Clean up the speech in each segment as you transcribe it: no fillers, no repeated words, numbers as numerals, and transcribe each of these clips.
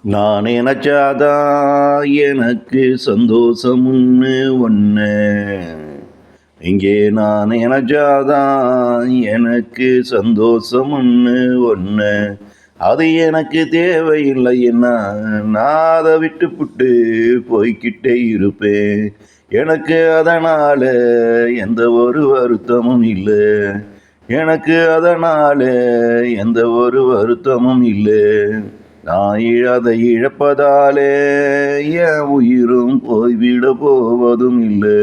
நான் நினைச்சாதான் எனக்கு சந்தோஷம்னு ஒண்ணு. இங்கே நான் நினைச்சாதான் எனக்கு சந்தோஷம்னு ஒண்ணு. அது எனக்கு தேவையில்லைன்னா நான் அதை விட்டுப்புட்டு போய்க்கிட்டே இருப்பேன். எனக்கு அதனால எந்த ஒரு வருத்தமும் இல்லை. எனக்கு அதனால எந்த ஒரு வருத்தமும் இல்லை. நான் அதை இழப்பதாலே என் உயிரும் போய்விட போவதும் இல்லை.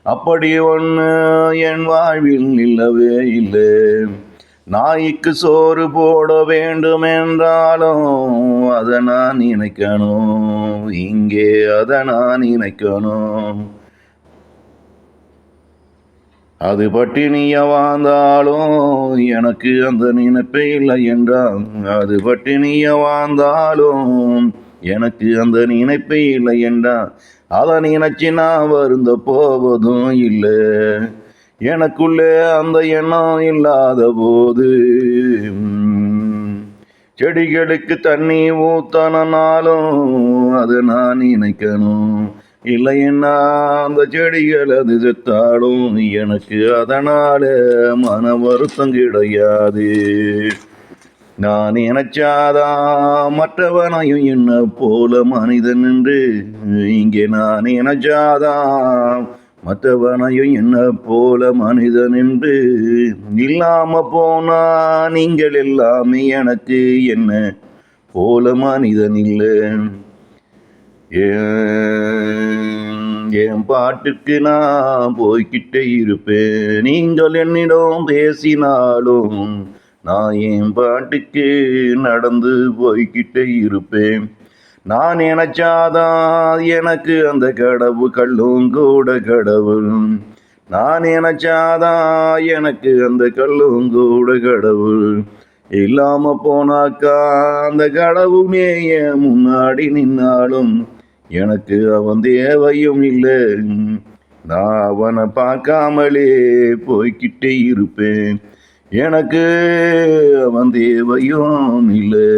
அப்படி ஒன்று என் வாழ்வில் இல்லவே இல்லை. நாய்க்கு சோறு போட வேண்டும் என்றாலும் அதை நான் நினைக்கணும். இங்கே அதை நான் நினைக்கணும். அது பட்டினிய வாழ்ந்தாலும் எனக்கு அந்த நினைப்பே இல்லை என்றால், அது பட்டினிய வாழ்ந்தாலும் எனக்கு அந்த நினைப்பே இல்லை என்றால், அதை நினைச்சு நான் வருந்த போவதும் இல்லை. எனக்குள்ளே அந்த எண்ணம் இல்லாத போது செடிகளுக்கு தண்ணி ஊத்தனாலும் அதை நான் நினைக்கணும். இல்லைன்னா அந்த செடிகள் அது செத்தாலும் எனக்கு அதனால மன வருத்தம் கிடையாது. நான் நினைச்சாதான் மற்றவனையும் என்ன போல மனிதன் என்று. இங்கே நான் நினைச்சாதான் மற்றவனையும் என்ன போல மனிதன் என்று. இல்லாம போனா நீங்கள் எல்லாமே எனக்கு என்ன போல மனிதன் இல்லை. என் பாட்டுக்கு நான் போய்கிட்டே இருப்பேன். நீங்கள் என்னிடம் பேசினாலும் நான் என் பாட்டுக்கு நடந்து போய்கிட்டே இருப்பேன். நான் நினைச்சாதான் எனக்கு அந்த கடவுள் கல்லும் கூட கடவுள். நான் நினைச்சாதான் எனக்கு அந்த கல்லும் கூட கடவுள். இல்லாம போனாக்கா அந்த கடவுளே என் முன்னாடி நின்னாலும் எனக்கு அவன் தேவையும் இல்லை. நான் அவனை பார்க்காமலே போய்கிட்டே இருப்பேன். எனக்கு அவன் தேவையும் இல்லை.